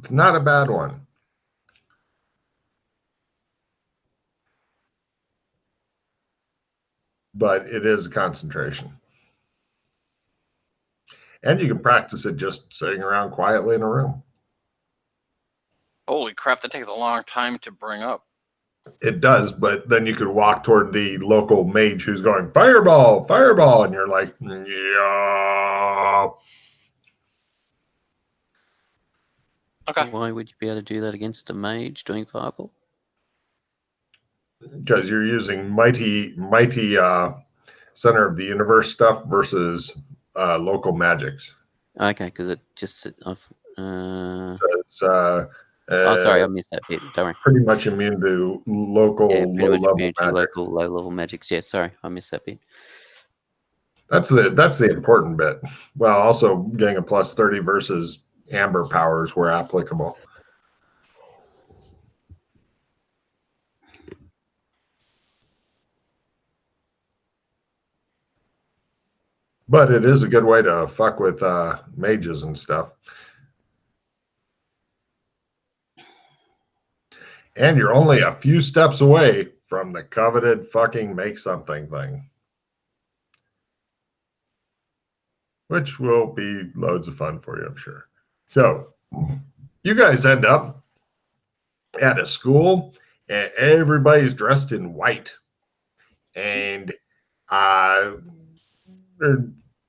It's not a bad one. But it is a concentration. And you can practice it just sitting around quietly in a room. Holy crap, that takes a long time to bring up. It does, but then you could walk toward the local mage who's going, fireball, fireball, and you're like, yeah. Okay. Why would you be able to do that against a mage doing fireball? Because you're using mighty center of the universe stuff versus local magics. Okay, because it just... So it's, oh, sorry, I missed that bit. Don't worry. Pretty much immune to local low-level magic. Local low-level magics. Yeah, sorry, I missed that bit. That's the important bit. Well, also getting a plus 30 versus amber powers where applicable. But it is a good way to fuck with mages and stuff. And you're only a few steps away from the coveted fucking make something thing. Which will be loads of fun for you, I'm sure. So, you guys end up at a school, and everybody's dressed in white. And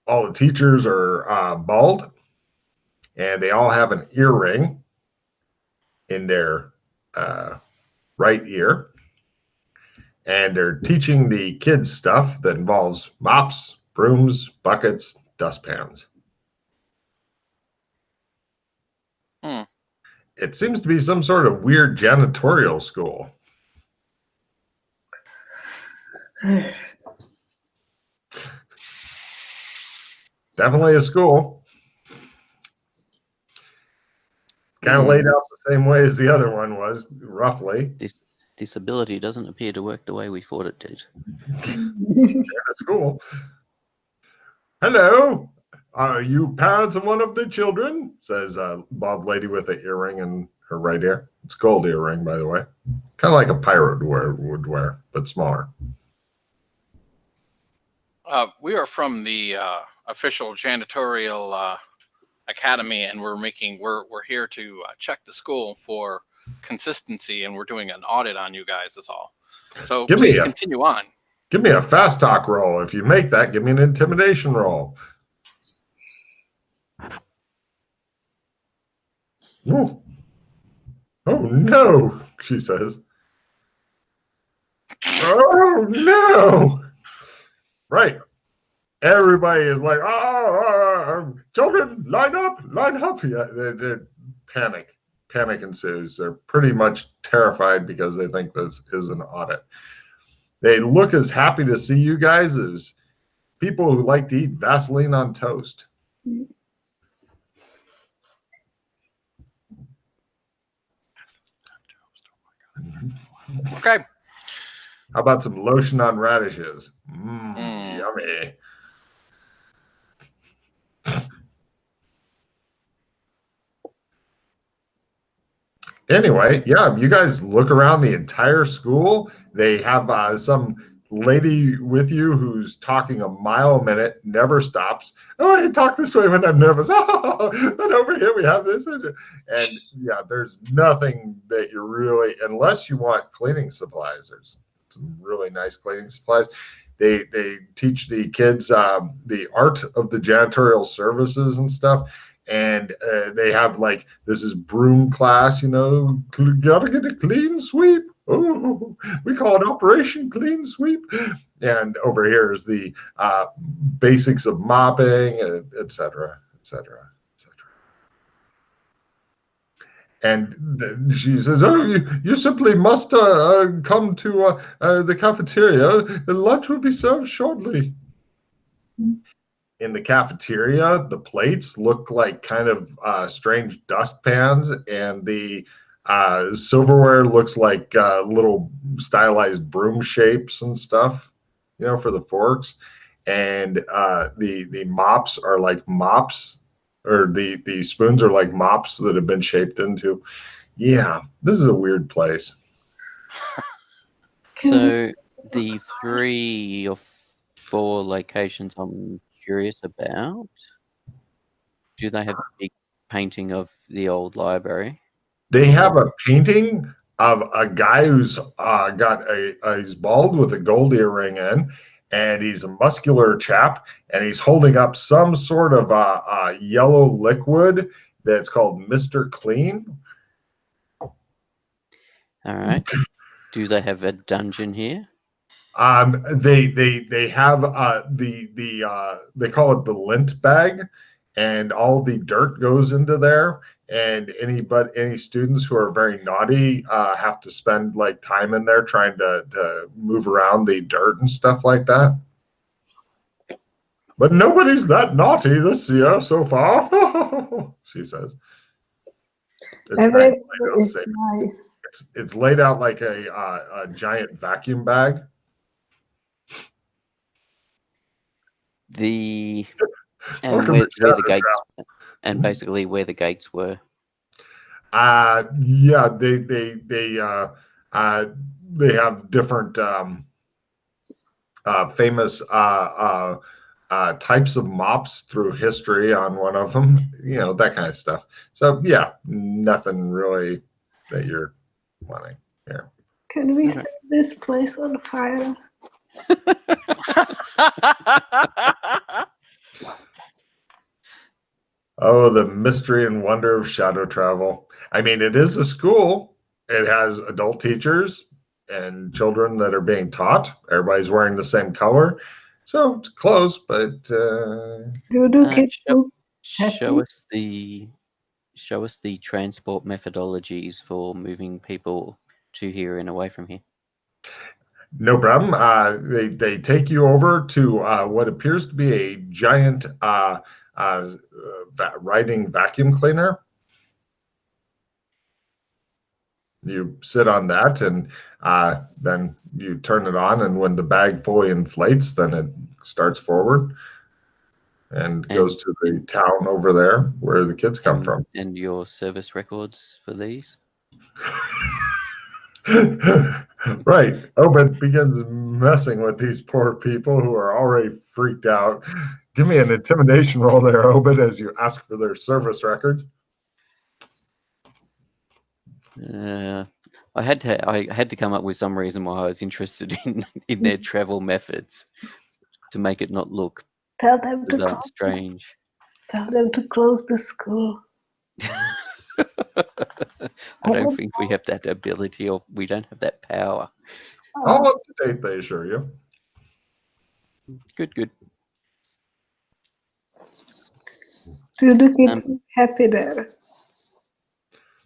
all the teachers are bald, and they all have an earring in their right ear. And they're teaching the kids stuff that involves mops, brooms, buckets, dustpans. It seems to be some sort of weird janitorial school. Definitely a school. Kind of laid out the same way as the other one was, roughly. This ability doesn't appear to work the way we thought it did. That's cool. Hello, are you parents of one of the children? Says a bald lady with an earring in her right ear. It's a gold earring, by the way. Kind of like a pirate would wear, but smaller. We are from the official janitorial academy, and we're here to check the school for consistency, and we're doing an audit on you guys. That's all. So please continue on. Give me a fast talk roll. If you make that, give me an intimidation roll. Ooh. Oh no, she says. Oh no. Right. Everybody is like, children, line up. Yeah, they're panic. Panic ensues. They're pretty much terrified because they think this is an audit. They look as happy to see you guys as people who like to eat Vaseline on toast. Okay. How about some lotion on radishes? Yummy. Anyway, yeah, you guys look around the entire school. They have some lady with you who's talking a mile a minute, never stops. Oh, I talk this way when I'm nervous. Oh, and over here we have this. And yeah, there's nothing that you're really, unless you want cleaning supplies, there's some really nice cleaning supplies. They teach the kids the art of the janitorial services and stuff. And they have like, this is broom class, you know, gotta get a clean sweep. Oh, we call it Operation Clean Sweep. And over here is the basics of mopping, et cetera, et cetera, et cetera. And she says, oh, you simply must come to the cafeteria. Lunch will be served shortly. In the cafeteria, the plates look like kind of strange dustpans, and the silverware looks like little stylized broom shapes and stuff, for the forks. And the mops are like mops or the spoons are like mops that have been shaped into. Yeah, this is a weird place. So the 3 or 4 locations I'm curious about, do they have a big painting of the old library? They have a painting of a guy who's got he's bald with a gold earring in, and he's a muscular chap, and he's holding up some sort of yellow liquid that's called Mr. Clean. All right. Do they have a dungeon here? They have they call it the lint bag, and all the dirt goes into there. And any students who are very naughty have to spend like time in there trying to move around the dirt and stuff like that. But nobody's that naughty this year so far, she says. Everything is nice. It's laid out like a giant vacuum bag. And where the gates, and basically where the gates were. Yeah, they have different famous types of mops through history on one of them, that kind of stuff. So yeah, nothing really that you're wanting here. Can we set this place on fire? Oh, the mystery and wonder of shadow travel. I mean, it is a school. It has adult teachers and children that are being taught. Everybody's wearing the same color. So it's close, but show us the transport methodologies for moving people to here and away from here. No problem. They take you over to what appears to be a giant riding vacuum cleaner. You sit on that, and then you turn it on, and when the bag fully inflates, then it starts forward and goes to the town over there where the kids come from. And your service records for these? Right. Obed begins messing with these poor people who are already freaked out. Give me an intimidation roll there, Obed, as you ask for their service records. I had to come up with some reason why I was interested in their travel methods to make it not look Tell them to strange. Tell them to close the school. I don't think we have that ability, or we don't have that power. All up to date, they assure you. Good. Do the kids happy there?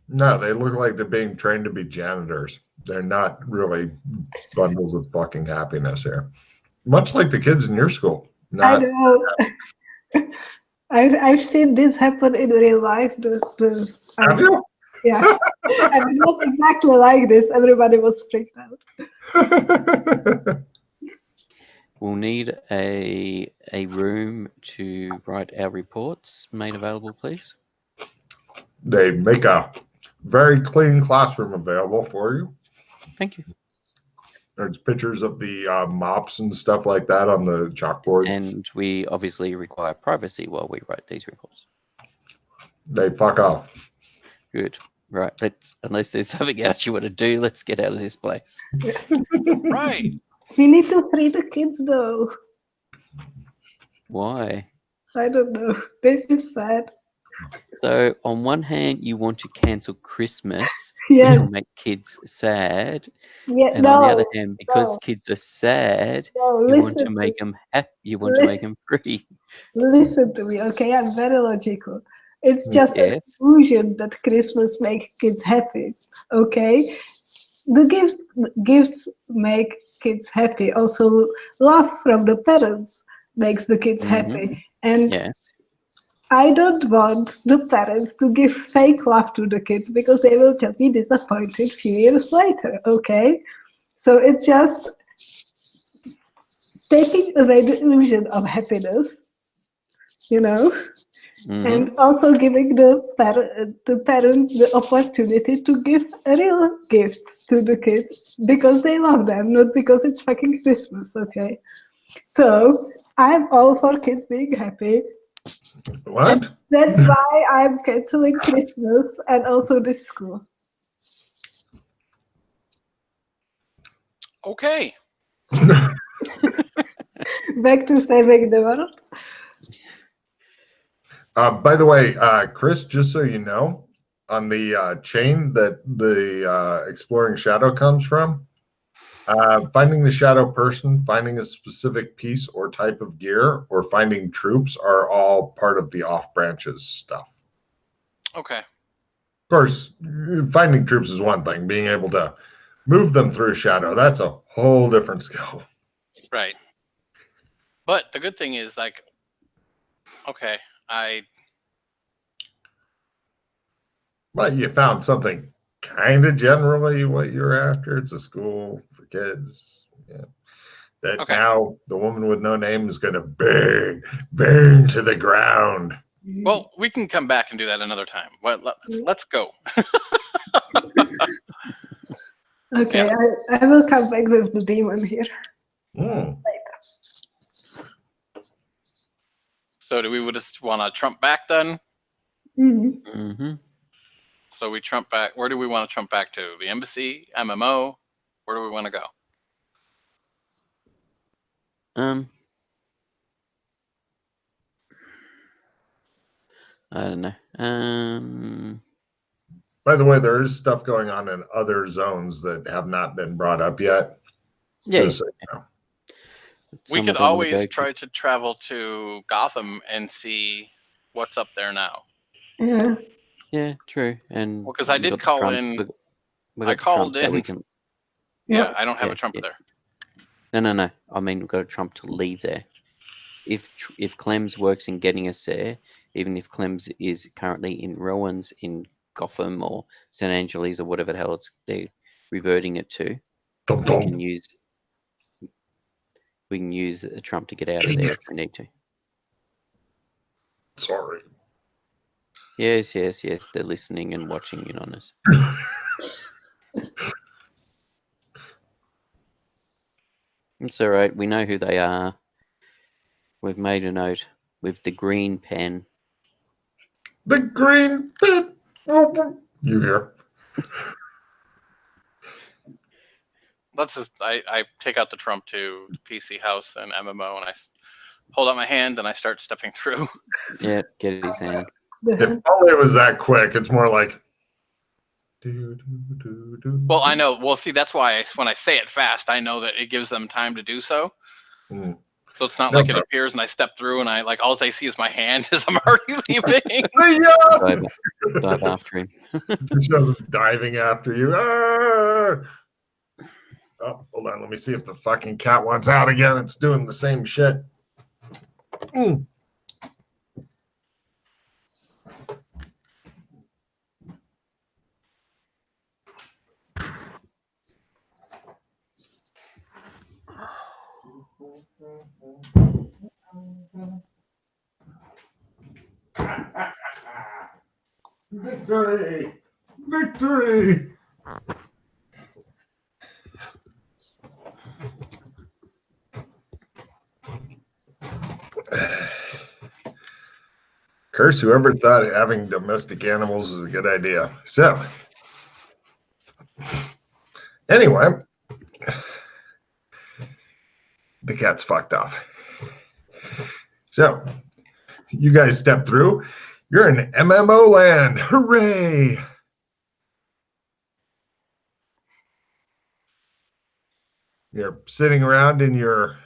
No, they look like they're being trained to be janitors. They're not really bundles of fucking happiness here. Much like the kids in your school. I know. I've seen this happen in real life. Have you? Yeah. And it was exactly like this. Everybody was freaked out. We'll need a room to write our reports made available, please. They make a very clean classroom available for you. Thank you. There's pictures of the mops and stuff like that on the chalkboard. And we obviously require privacy while we write these reports. They fuck off. Good. Right. Unless there's something else you want to do, let's get out of this place. Yes. Right. We need to free the kids, though. Why? I don't know. They seem sad. So, on one hand, you want to cancel Christmas, Yes. which will make kids sad. Yeah, And on the other hand, because kids are sad, you want to make them happy. You want to make them free. Listen to me, okay? I'm very logical. It's just an illusion that Christmas makes kids happy, okay? The gifts make kids happy. Also, love from the parents makes the kids happy. And I don't want the parents to give fake love to the kids because they will just be disappointed a few years later, okay? So it's just taking away the illusion of happiness, you know? And also giving the parents the opportunity to give real gifts to the kids because they love them, not because it's fucking Christmas, okay? So I'm all for kids being happy. What? And that's why I'm canceling Christmas and also this school. Okay. Back to saving the world. By the way, Chris, just so you know, on the chain that the exploring shadow comes from, finding the shadow person, finding a specific piece or type of gear, or finding troops are all part of the off branches stuff. Okay. Of course, finding troops is one thing. Being able to move them through shadow, that's a whole different skill. Right. But the good thing is, like, okay, But you found something kind of generally what you're after. It's a school for kids. Yeah. That Okay. now the woman with no name is going to burn to the ground. Well, we can come back and do that another time. Well, let's go. Okay, Yeah. I will come back with the demon here Mm. later. So do we just want to trump back then? So we trump back. Where do we want to trump back to? The embassy? MMO? Where do we want to go? I don't know. By the way, there is stuff going on in other zones that have not been brought up yet. Yeah. Just so you know. We could always try to travel to Gotham and see what's up there now. Yeah. Yeah, true. And because I did call in. I called in. Yeah, I don't have a Trump there. No. I mean, we've got a Trump to leave there. If Clems works in getting us there, even if Clems is currently in ruins in Gotham or St. Angeles or whatever the hell they're reverting it to, we can use a Trump to get out of there if we need to. Sorry. Yes. They're listening and watching in on us. It's all right. We know who they are. We've made a note with the green pen. The green pen. You hear? Let's just. I take out the Trump to the PC house and MMO, and I hold out my hand and I start stepping through. Yeah, get his hand. If only it was that quick. It's more like. Well, I know. Well, see, that's why when I say it fast, I know that it gives them time to do so. Mm. So it's not like it appears and I step through and I like all I see is my hand as I'm already leaving. Dive after him. Diving after you. Ah! Oh, hold on. Let me see if the fucking cat wants out again. It's doing the same shit. Mm. Victory! Victory! Curse whoever thought having domestic animals is a good idea. So, anyway, the cat's fucked off. So, you guys step through. You're in MMO land. Hooray! You're sitting around in your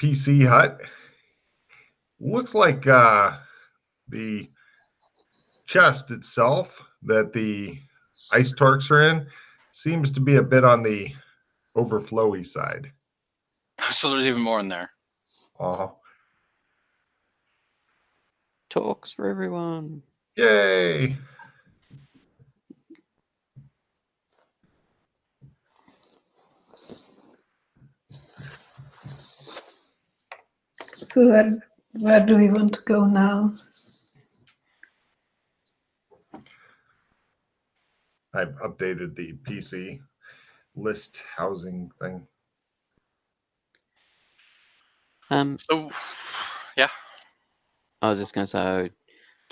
PC hut. Looks like the chest itself that the ice torques are in seems to be a bit on the overflowy side. So there's even more in there. Talks for everyone. Yay! So where do we want to go now? I've updated the PC list housing thing. So, yeah. I was just going to say,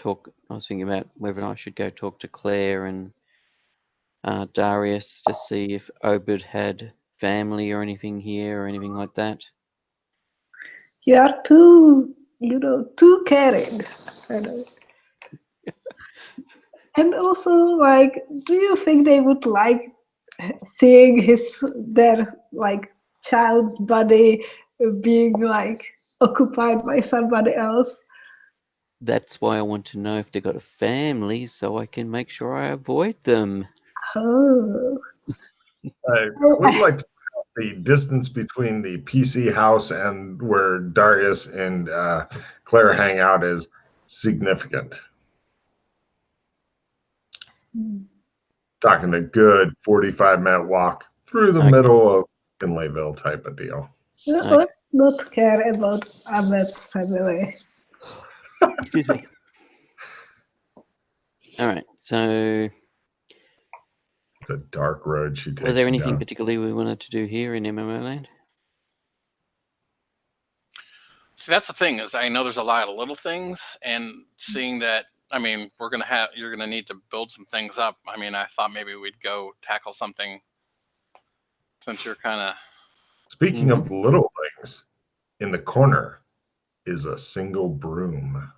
I was thinking about whether I should go talk to Claire and Darius to see if Obed had family or anything here or anything like that. You are too caring. And also, like, do you think they would like seeing their like child's body being like occupied by somebody else? That's why I want to know if they got a family so I can make sure I avoid them. Oh. I would like to know the distance between the PC house and where Darius and Claire hang out is significant. Talking a good 45-minute walk through the middle of Finlayville type of deal. Let's not care about Ahmed's family. Excuse me. All right, so It's a dark road she takes. was there anything down. particularly we wanted to do here in MMO Land? See, that's the thing, is I know there's a lot of little things, and seeing that, I mean, you're gonna need to build some things up. I mean, I thought maybe we'd go tackle something since you're kind of. Speaking of little things, in the corner is a single broom.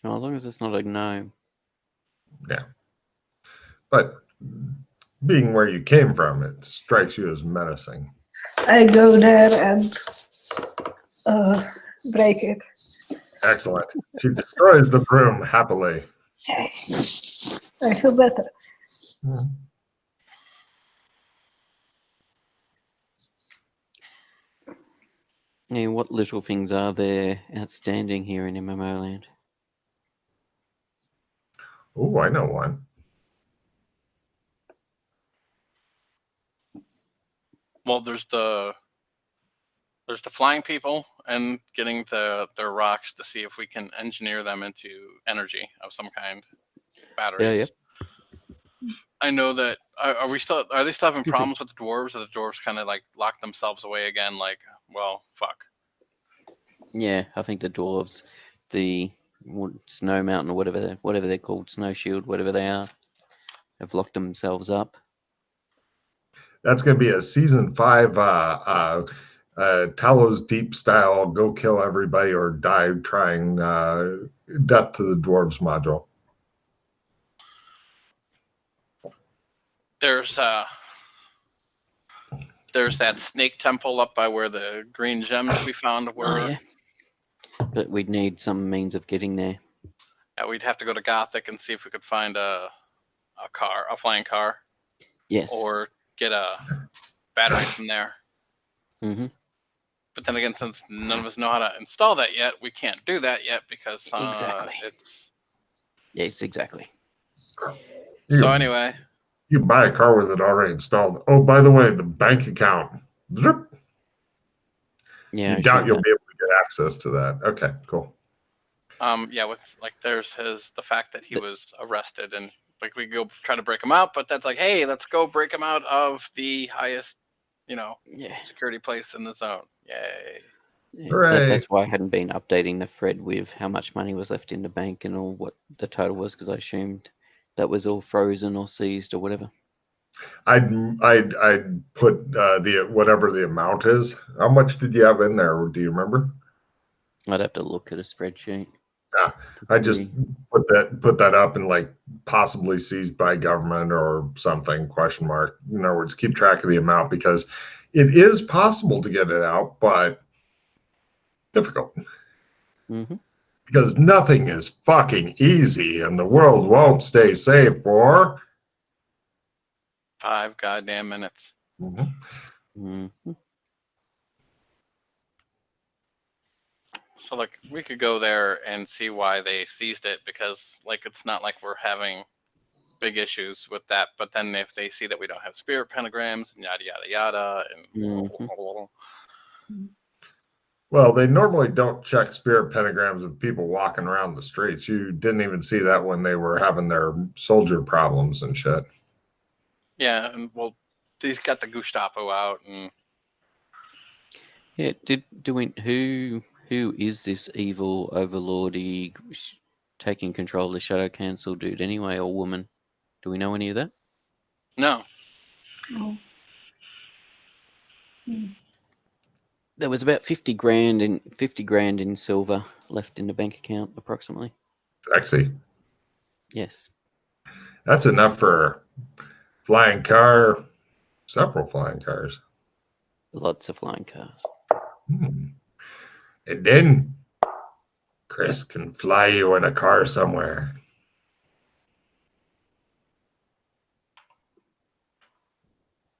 Oh, as long as it's not a gnome. Yeah. But being where you came from, it strikes you as menacing. I go there and break it. Excellent. She destroys the broom happily. Okay. I feel better. Yeah, what little things are there outstanding here in MMO Land? Oh, I know one. Well, there's the flying people and getting their rocks to see if we can engineer them into energy of some kind, batteries. Yeah. I know that. Are they still having problems with the dwarves? Or the dwarves kind of like lock themselves away again? Like, well, fuck. Yeah, I think the dwarves, the Snow Mountain or whatever they're called, Snow Shield, whatever they are, have locked themselves up. That's going to be a season 5 Talos Deep style, go kill everybody or die trying death to the dwarves module. There's that snake temple up by where the green gems we found were. Oh, yeah. But we'd need some means of getting there. Yeah, we'd have to go to Gothic and see if we could find a flying car. Yes. Or get a battery from there. Mm-hmm. But then again, since none of us know how to install that yet, we can't do that yet because Exactly. it's. Yes, exactly. So anyway. You buy a car with it already installed. Oh, by the way, the bank account. Zip. Yeah. You doubt you'll be able to get access to that. Okay, cool. Yeah, with like there's the fact that he was arrested and like we go try to break him out, but that's like, hey, let's go break him out of the highest, security place in the zone. Yay. Yeah, that's why I hadn't been updating the thread with how much money was left in the bank and all what the total was, because I assumed that was all frozen or seized or whatever. I'd put the whatever the amount is. How much did you have in there? Do you remember? I'd have to look at a spreadsheet. Yeah, I just put that up and like possibly seized by government or something, question mark. In other words, keep track of the amount because it is possible to get it out, but difficult. Mm-hmm. Because nothing is fucking easy and the world won't stay safe for 5 goddamn minutes. Mm-hmm. Mm-hmm. So like we could go there and see why they seized it, because like it's not like we're having big issues with that. But then if they see that we don't have spirit pentagrams and yada yada yada and Well, they normally don't check spirit pentagrams of people walking around the streets. You didn't even see that when they were having their soldier problems and shit. Yeah, and well, he's got the Gestapo out, and Yeah, who is this evil overlordy taking control of the Shadow Council dude anyway, or woman? Do we know any of that? no. Oh. There was about 50 grand in silver left in the bank account, approximately. Sexy. Yes. That's enough for flying car, several flying cars. Lots of flying cars. And then Chris can fly you in a car somewhere.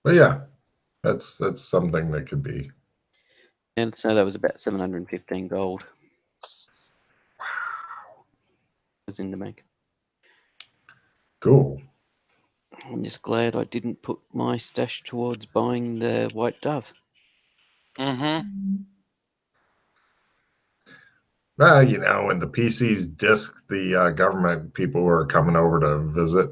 But yeah, that's something that could be. And so that was about 715 gold. Wow. Was in the bank. Cool. I'm just glad I didn't put my stash towards buying the white dove. Mm-hmm. Well, you know, when the PCs disk the government people who are coming over to visit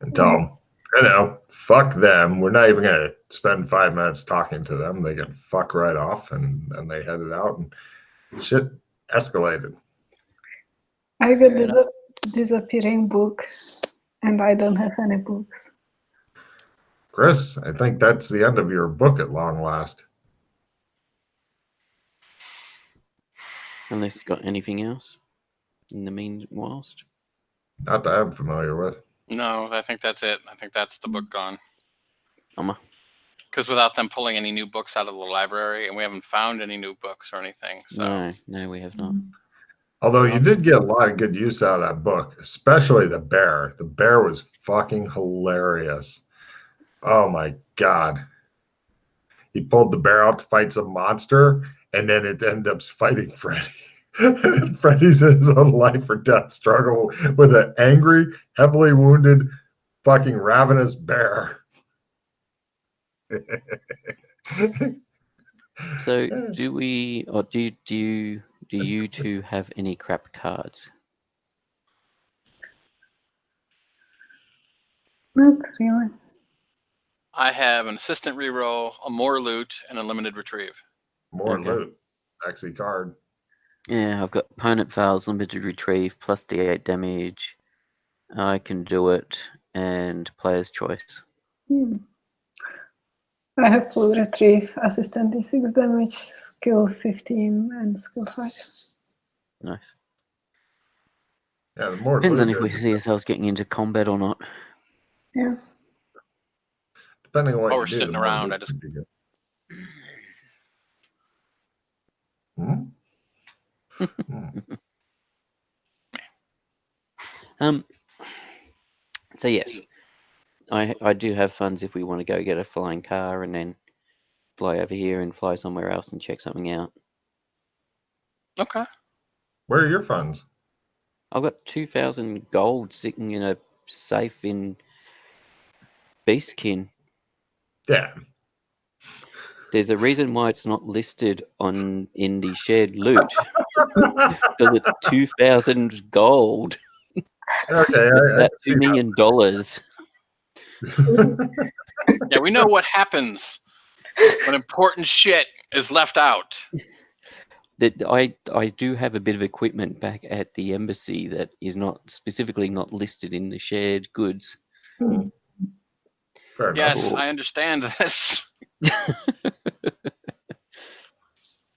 and tell them, you know, fuck them. We're not even going to spend 5 minutes talking to them. They can fuck right off, and they headed out, and shit escalated. I got this disappearing book, and I don't have any books. Chris, I think that's the end of your book at long last. Unless you got anything else in the meanwhile. Not that I'm familiar with. No, I think that's it. I think that's the book gone. Mama. Because without them pulling any new books out of the library, and we haven't found any new books or anything. So. No, we have not. Although you did get a lot of good use out of that book, especially the bear. The bear was fucking hilarious. Oh my God. He pulled the bear out to fight some monster, and then it ended up fighting Freddy. Freddy's in his own life or death struggle with an angry, heavily wounded, fucking ravenous bear. So do we, or do you two have any crap cards? Not really. I have an assistant reroll, a more loot, and a limited retrieve. More loot. Actually, card. Yeah, I've got opponent fails, limited retrieve, plus D8 damage. I can do it, and player's choice. I have full retrieve, assistant D6 damage, skill 15, and skill 5. Nice. Yeah, the more Depends loot, on if we see ourselves getting into combat or not. Yes. Depending on what While we're you do, sitting the more around, loot I just. you get. So yes, I do have funds if we want to go get a flying car and then fly over here and fly somewhere else and check something out. Okay. Where are your funds? I've got 2,000 gold sitting in a safe in Beastkin. Damn. There's a reason why it's not listed in the shared loot. Because it's 2,000 gold. Okay, That's $2 million. Yeah, we know what happens when important shit is left out. That I do have a bit of equipment back at the embassy that is not specifically not listed in the shared goods. Fair Yes, enough. I understand this.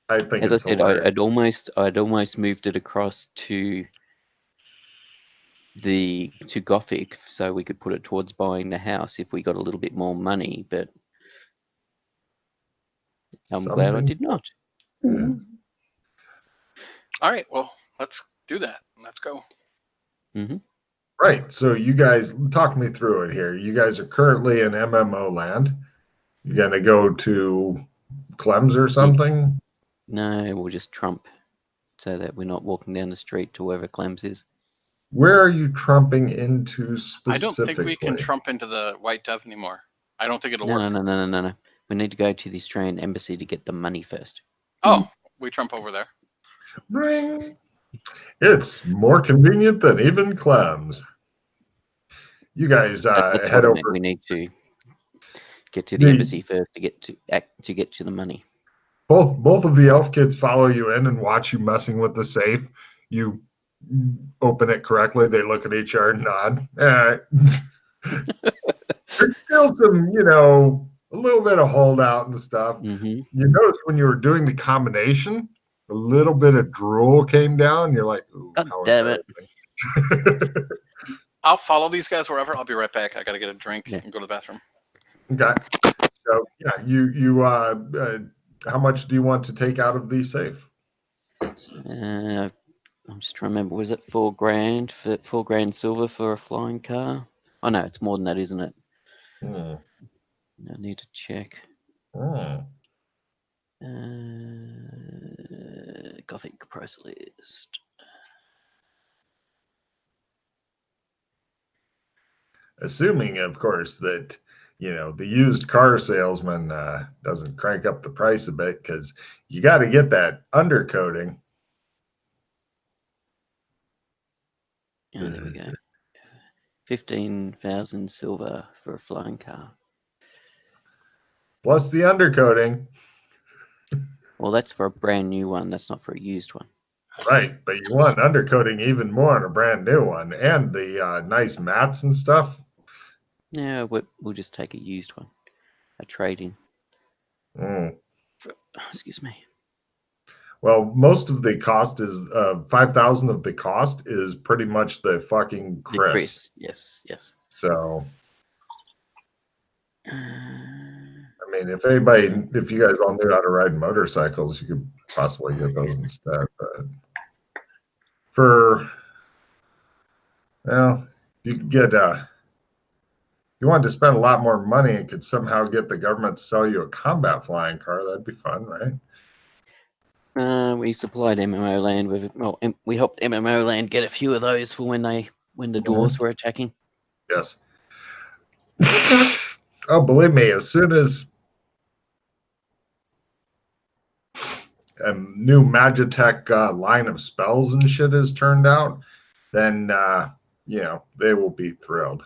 I think As I it's said, hilarious. I'd almost moved it across to Gothic so we could put it towards buying the house if we got a little bit more money, but I'm glad I did not. All right, well, let's do that. Let's go. Right. So you guys, talk me through it here. You guys are currently in MMO land. You're going to go to Clem's or something? No, we'll just trump so that we're not walking down the street to wherever Clem's is. Where are you trumping into specifically? I don't think we can trump into the White Dove anymore. I don't think it'll work. No. We need to go to the Australian Embassy to get the money first. Oh, we trump over there. Ring. It's more convenient than even Clem's. You guys That's head what I over. meant. We need to get to the embassy first to get to the money. Both of the elf kids follow you in and watch you messing with the safe. You open it correctly. They look at each other and nod. All right. There's still some, a little bit of holdout and stuff. Mm-hmm. You notice when you were doing the combination, a little bit of drool came down. You're like, ooh, God damn it. I'll follow these guys wherever. I'll be right back. I got to get a drink and go to the bathroom. Okay. So, yeah, how much do you want to take out of the safe? I'm just trying to remember. Was it $4,000 for $4,000 silver for a flying car? Oh no, it's more than that, isn't it? I need to check. Gothic price list. Assuming, of course, that the used car salesman doesn't crank up the price a bit, because you got to get that undercoating. Oh, there we go. 15,000 silver for a flying car. Plus the undercoating. Well, that's for a brand new one. That's not for a used one. Right, but you want undercoating even more on a brand new one, and the nice mats and stuff. Yeah, we'll just take a used one, a trade-in. Excuse me. Well, most of the cost is 5,000 of the cost is pretty much the fucking Chris. Yes. So, I mean, if you guys all knew how to ride motorcycles, you could possibly get those instead. But you could get you wanted to spend a lot more money and could somehow get the government to sell you a combat flying car, that'd be fun, right? We supplied MMO Land with we helped MMO Land get a few of those for when the dwarves were attacking. Yes. Oh, believe me, as soon as a new Magitech line of spells and shit is turned out, then they will be thrilled.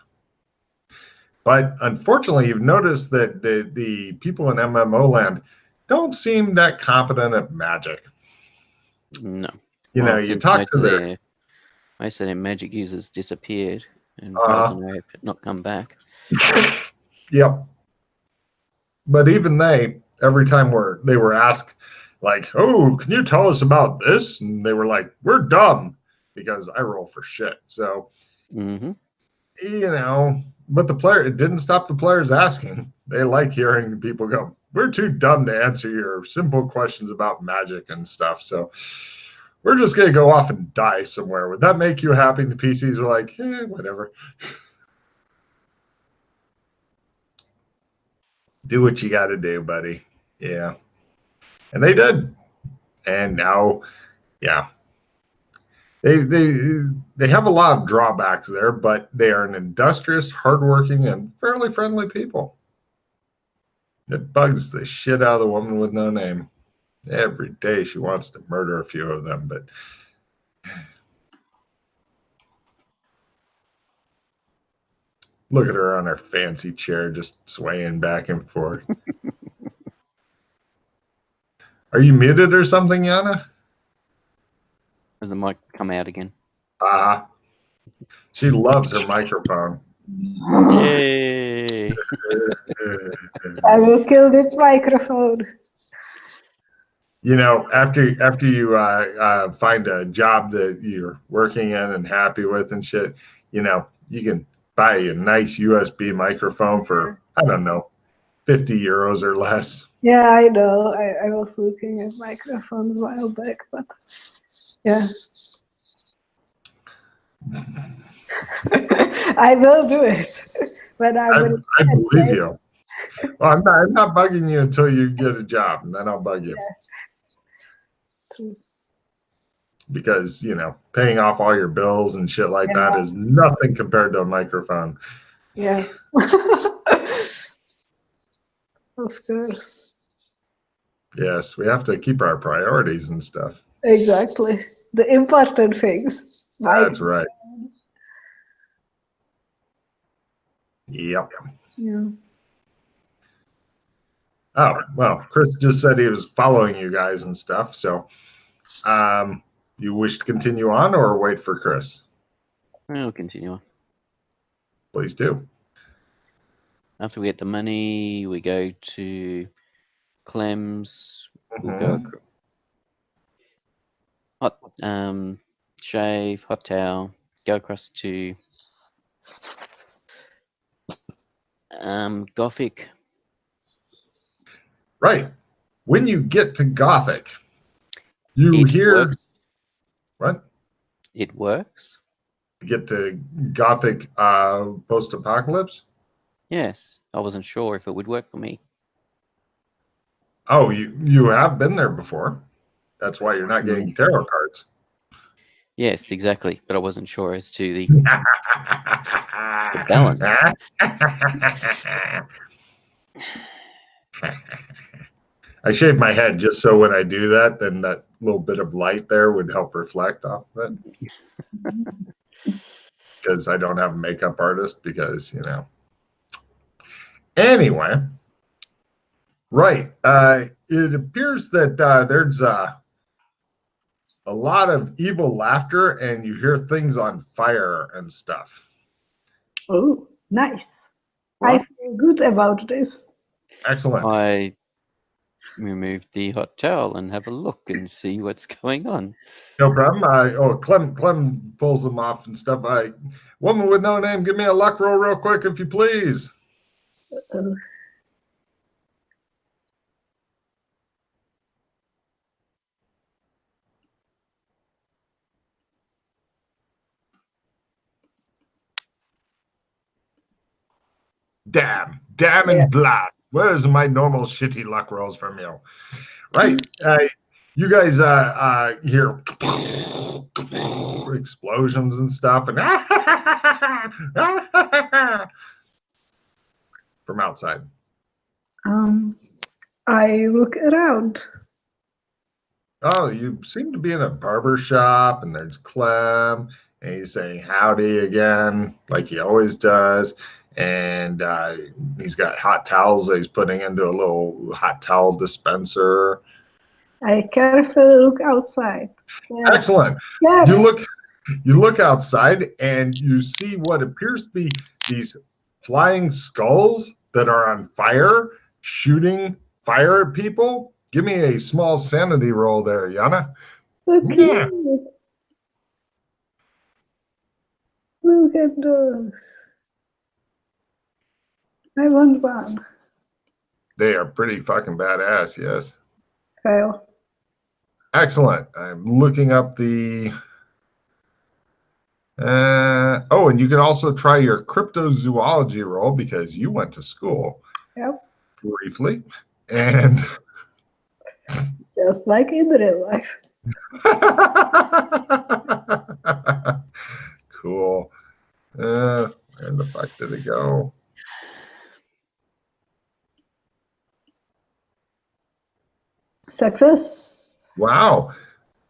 But unfortunately, you've noticed that the people in MMO land don't seem that competent at magic. No. You talk to most of their magic users disappeared and have not come back. Yep. But even every time they were asked, like, oh, can you tell us about this? And they were like, we're dumb, because I roll for shit. So, but it didn't stop the players asking. They like hearing people go, we're too dumb to answer your simple questions about magic and stuff. So we're just going to go off and die somewhere. Would that make you happy? The PCs were like, whatever. Do what you got to do, buddy. Yeah. And they did. And now, yeah. They have a lot of drawbacks there, but they are an industrious, hardworking, and fairly friendly people. It bugs the shit out of the woman with no name. Every day she wants to murder a few of them, but look at her on her fancy chair just swaying back and forth. Are you muted or something, Yana? Did the mic come out again? She loves her microphone. Yay! I will kill this microphone. After you find a job that you're working in and happy with and shit, you can buy a nice USB microphone for, I don't know, 50 euros or less. Yeah, I know. I was looking at microphones a while back, but yeah. I will do it. But I believe you. Well, I'm not bugging you until you get a job, and then I'll bug you. Yeah. Because, paying off all your bills and shit like that is nothing compared to a microphone. Yeah. Of course. Yes, we have to keep our priorities and stuff. Exactly. The important things. That's right. Yep. Yeah. Oh, well, Chris just said he was following you guys and stuff. So you wish to continue on or wait for Chris? We'll continue on. Please do. After we get the money, we go to Clem's. We'll go hot shave, hot towel, go across to Gothic. Right. When you get to Gothic, you hear what? It works. You get to Gothic post-apocalypse? Yes. I wasn't sure if it would work for me. Oh, you have been there before. That's why you're not getting tarot cards. Yes, exactly. But I wasn't sure as to the balance. I shaved my head just so when I do that, then that little bit of light there would help reflect off of it. Because I don't have a makeup artist because, you know. Anyway, right. It appears that there's a lot of evil laughter and you hear things on fire and stuff. Oh, nice. Well, I feel good about this. Excellent. I remove the hot towel and have a look and see what's going on. No problem. Clem pulls them off and stuff. Woman with no name, give me a luck roll real quick if you please. Damn and blast. Where's my normal shitty luck rolls from you? Right. You guys hear explosions and stuff and from outside. I look around. Oh, you seem to be in a barber shop and there's Clem and he's saying howdy again like he always does. And he's got hot towels that he's putting into a little hot towel dispenser. I carefully look outside. Yeah. Excellent. Yeah. You look outside and you see what appears to be these flying skulls that are on fire, shooting fire at people. Give me a small sanity roll there, Yana. Okay. Yeah. Look at those. I want one. They are pretty fucking badass, yes. Fail. Excellent. I'm looking up the... oh, and you can also try your cryptozoology roll because you went to school. Yep. Briefly. And... just like in real life. Cool. Where the fuck did it go? Success. Wow.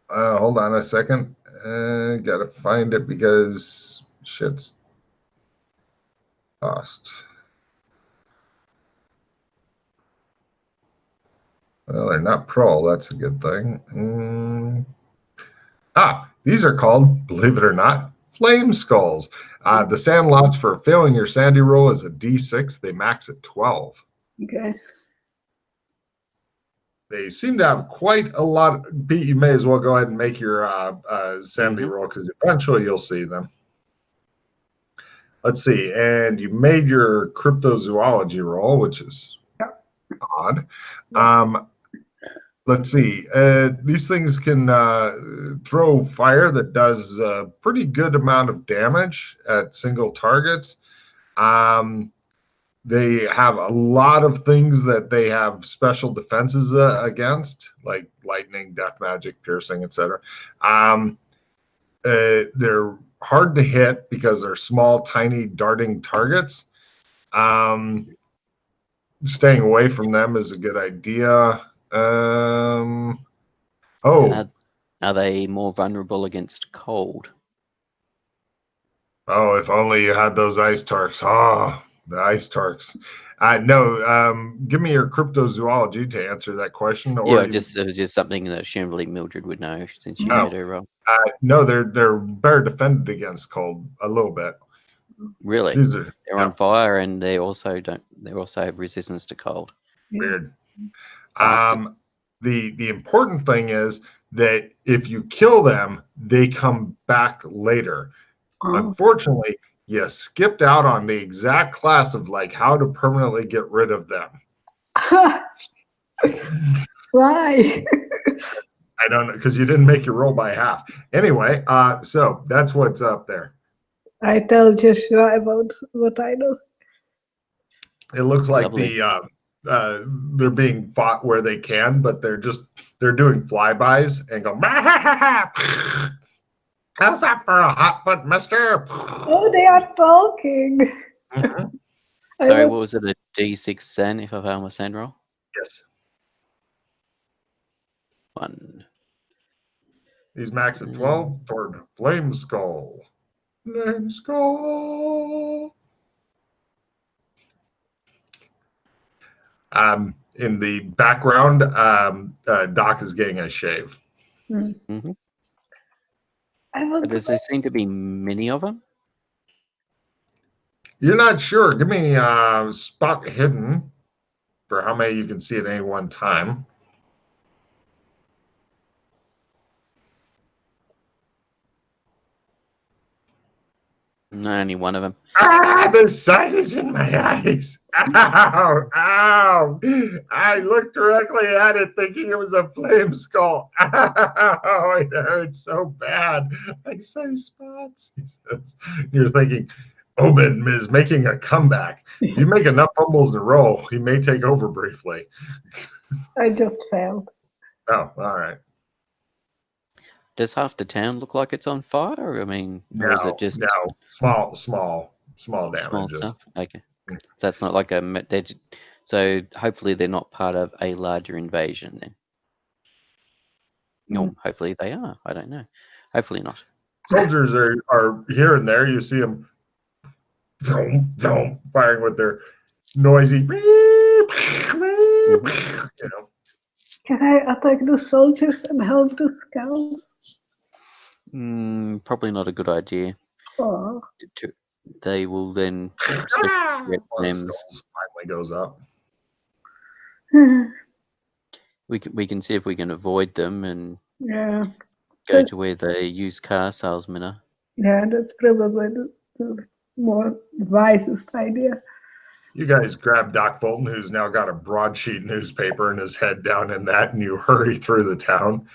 Hold on a second. Gotta find it because shit's lost. Well, they're not pro. That's a good thing. These are called, believe it or not, flame skulls. The sand loss for failing your sandy roll is a D6. They max at 12. Okay. They seem to have quite a lot. Pete, you may as well go ahead and make your sanity roll because eventually you'll see them. Let's see. And you made your cryptozoology roll, which is odd. Let's see. These things can throw fire that does a pretty good amount of damage at single targets. They have a lot of things that they have special defenses against, like lightning, death magic, piercing, etc. They're hard to hit because they're small, tiny, darting targets. staying away from them is a good idea. Oh, Are they more vulnerable against cold? oh, if only you had those ice tarks. Oh, the ice tarks. No, give me your cryptozoology to answer that question. Or Yeah, it was just something that Shambly Mildred would know since you Oh. made her roll. No, they're better defended against cold a little bit. Really? They're on fire, and they also have resistance to cold. Weird. Bastards. The important thing is that if you kill them, they come back later. Unfortunately, you skipped out on the exact class of like how to permanently get rid of them. Why? I don't know, because you didn't make your roll by half. Anyway, so that's what's up there. I tell Joshua about what I know. It looks like Lovely. they're being fought where they can, but they're doing flybys and go. How's that for a hot foot, mister? Oh, they are talking. Mm-hmm. Sorry, what was it? A D6 sand if I found my sand roll? Yes. 1. He's max at 12 toward Flame Skull. Flame Skull. In the background, Doc is getting a shave. Mm-hmm. Does there seem to be many of them? You're not sure. Give me spot hidden for how many you can see at any one time. No, only one of them. The sight is in my eyes. Ow, ow. I looked directly at it thinking it was a flame skull. Ow, it hurts so bad. I say spots. He says. You're thinking, Obed is making a comeback. If you make enough fumbles in a row, he may take over briefly. I just failed. Oh, all right. Does half the town look like it's on fire? I mean, or is it just small damages? Small stuff. Okay, so that's not like so hopefully they're not part of a larger invasion then. No, hopefully they are. I don't know. Hopefully not. Soldiers are here and there. You see them firing with their noisy. You know. Can I attack the soldiers and help the scouts? Probably not a good idea. Oh. They will then Finally goes up. We can see if we can avoid them and go to where the used car salesmen are. Yeah, that's probably the more wisest idea. You guys grab Doc Fulton, who's now got a broadsheet newspaper and his head down in that, and you hurry through the town.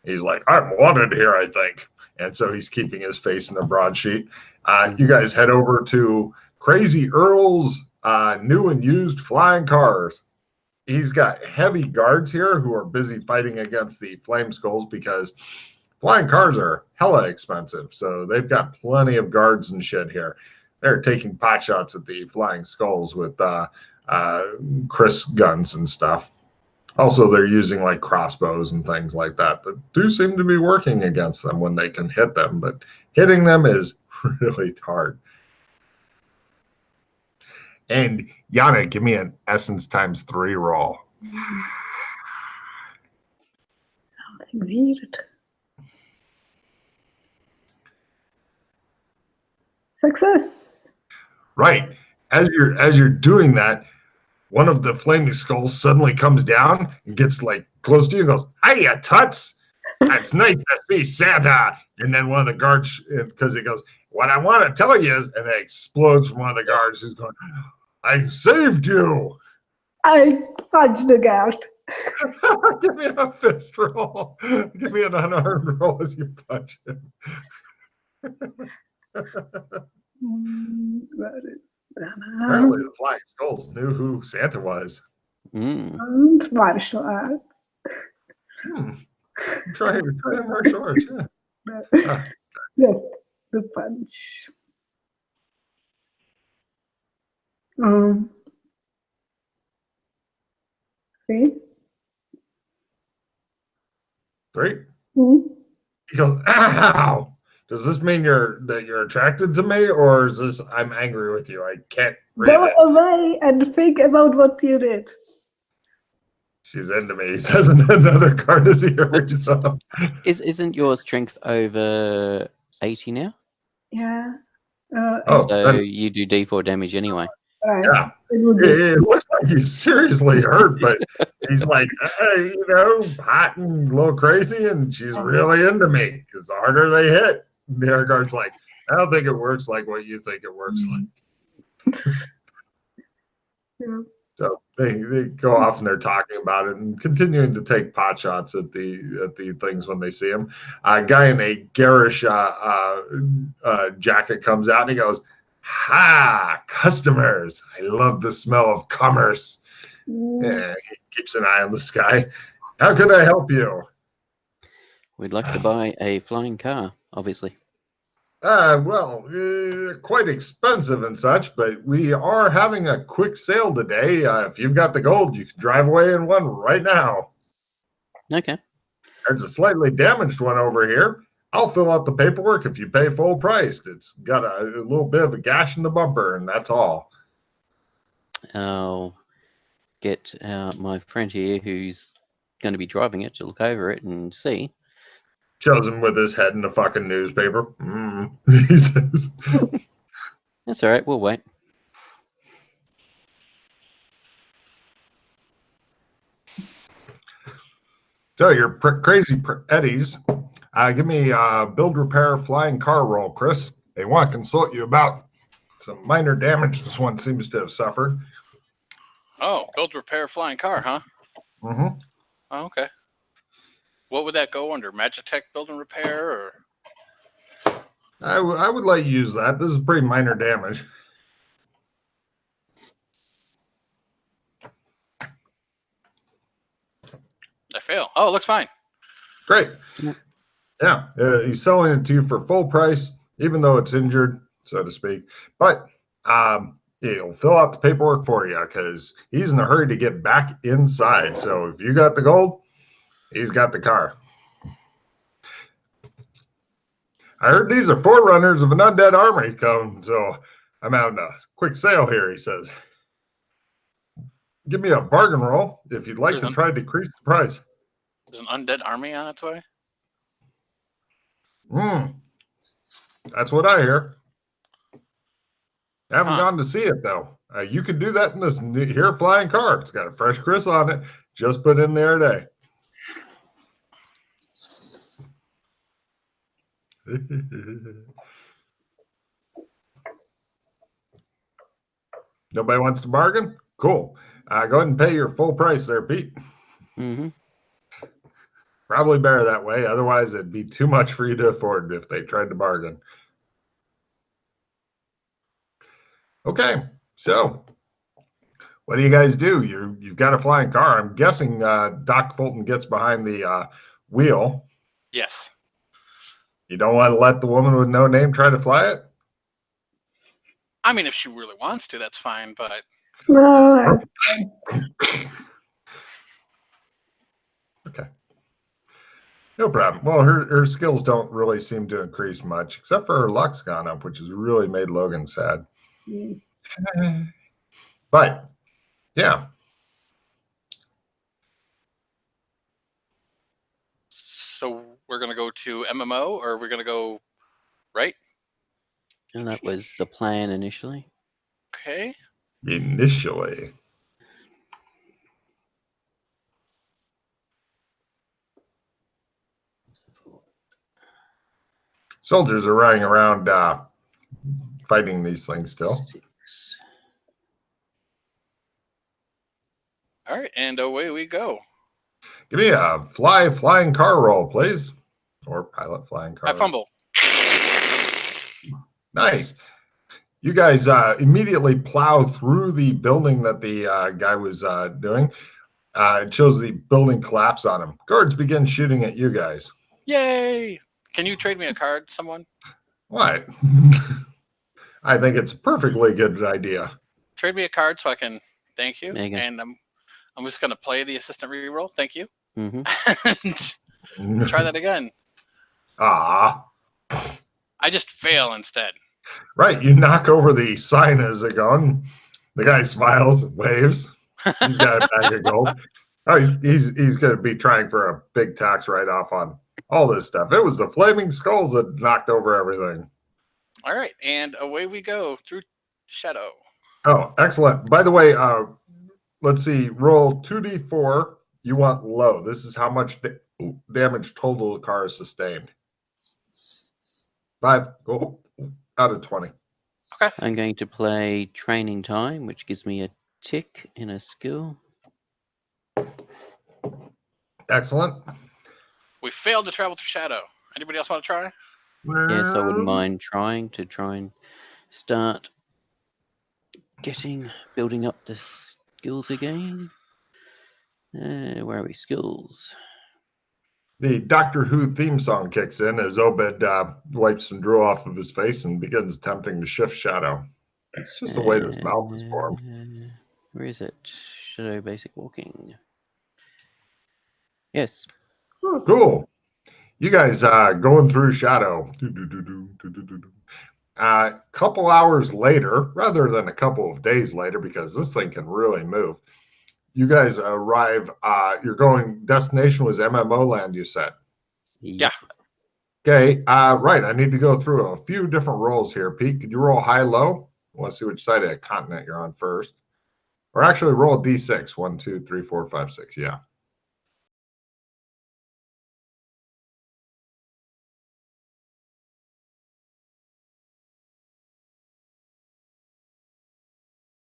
He's like, I'm wanted here, I think. And so he's keeping his face in the broadsheet. You guys head over to Crazy Earl's new and used flying cars. He's got heavy guards here who are busy fighting against the flame skulls because flying cars are hella expensive. So they've got plenty of guards and shit here. They're taking pot shots at the flying skulls with Chris guns and stuff. Also, they're using like crossbows and things like that do seem to be working against them when they can hit them, but hitting them is really hard. And Yana, give me an essence times 3 roll. Something weird. Success. Right. As you're doing that, one of the flaming skulls suddenly comes down and gets like close to you and goes, "Hiya, Tuts! It's nice to see Santa." And then one of the guards, because it goes, "What I want to tell you is," and it explodes from one of the guards who's going, "I saved you." I punched the guard. Give me a fist roll. Give me an unarmed roll as you punch him. Apparently the flying skulls knew who Santa was. And martial arts. Try martial arts, yeah. Just the punch. 3. 3. Hmm? He goes, ow! Does this mean that you're attracted to me, or is this I'm angry with you? I can't read Go it. away and think about what you did. She's into me. He says another card as he hurries up. Isn't your strength over 80 now? Yeah. Oh, So then, you do D4 damage anyway. Right. yeah. It would be. It looks like he's seriously hurt, but he's like, hey, you know, hot and a little crazy, and she's really into me because the harder they hit, the air guard's like, I don't think it works like what you think it works like. Yeah. So they go off and they're talking about it and continuing to take pot shots at the things when they see him. A guy in a garish jacket comes out and he goes, "Ha, customers! I love the smell of commerce." And he keeps an eye on the sky. How can I help you? We'd like to buy a flying car, obviously. Well, quite expensive and such, but we are having a quick sale today. If you've got the gold, you can drive away in one right now. Okay. There's a slightly damaged one over here. I'll fill out the paperwork if you pay full price. It's got a little bit of a gash in the bumper, and that's all. I'll get my friend here who's going to be driving it to look over it and see. Shows him with his head in the fucking newspaper. He says, That's all right. We'll wait. so you're crazy Eddies. Give me a build, repair, flying car roll, Chris. They want to consult you about some minor damage this one seems to have suffered. Oh, build, repair, flying car, huh? Mm-hmm. Oh, okay. What would that go under? Magitech build and repair, or? I would let you use that. This is pretty minor damage. I fail. Oh, it looks fine. Great. Yep. Yeah, he's selling it to you for full price, even though it's injured, so to speak. But he'll fill out the paperwork for you because he's in a hurry to get back inside. So if you got the gold, he's got the car. I heard these are forerunners of an undead army coming, so I'm having a quick sale here, he says. Give me a bargain roll if you'd like to try to decrease the price. There's an undead army on its way? That's what I hear. I haven't gone to see it, though. You could do that in this here flying car. It's got a fresh Chris on it. Just put in there today. Nobody wants to bargain? Cool. Go ahead and pay your full price there, Pete. Mm-hmm. Probably better that way. Otherwise, it'd be too much for you to afford if they tried to bargain. Okay, so what do you guys do? You've got a flying car. I'm guessing Doc Fulton gets behind the wheel. Yes. You don't want to let the woman with no name try to fly it? I mean, if she really wants to, that's fine, but... No. Okay. No problem. Well, her skills don't really seem to increase much, except for her luck's gone up, which has really made Logan sad. But, yeah. So we're going to go to MMO, or we're going to go right? And that was the plan initially. Okay. Initially. Soldiers are running around fighting these things still. 6. All right, and away we go. Give me a flying car roll, please. Or pilot flying car. I fumble. Nice. You guys immediately plow through the building that the guy was doing. It shows the building collapse on him. Guards begin shooting at you guys. Yay! Can you trade me a card, someone? What? I think it's a perfectly good idea. Trade me a card so I can thank you. There you go. And I'm just going to play the assistant reroll. Thank you. Mm-hmm. And try that again. Ah. I just fail instead. Right, you knock over the sign as it going. The guy smiles and waves. He's got a bag of gold. Oh, he's going to be trying for a big tax write-off on all this stuff. It was the flaming skulls that knocked over everything. All right, and away we go through Shadow. Oh, excellent. By the way, let's see. Roll 2d4. You want low. This is how much damage total the car has sustained. 5 out of 20. Okay. I'm going to play Training Time, which gives me a tick in a skill. Excellent. We failed to travel through Shadow. Anybody else want to try? Yes, I wouldn't mind trying and start building up the skills again. Where are we? Skills. The Doctor Who theme song kicks in as Obed wipes some drool off of his face and begins attempting to shift Shadow. It's just the way this mouth is formed. Where is it? Shadow Basic Walking. Yes. Cool. You guys going through Shadow. A couple hours later, rather than a couple of days later, because this thing can really move, you guys arrive. Your destination was MMO land, you said? Yeah. Okay, right. I need to go through a few different rolls here. Pete, could you roll high-low? I want to see which side of the continent you're on first. Or actually roll a d6. 1, 2, 3, 4, 5, 6. Yeah.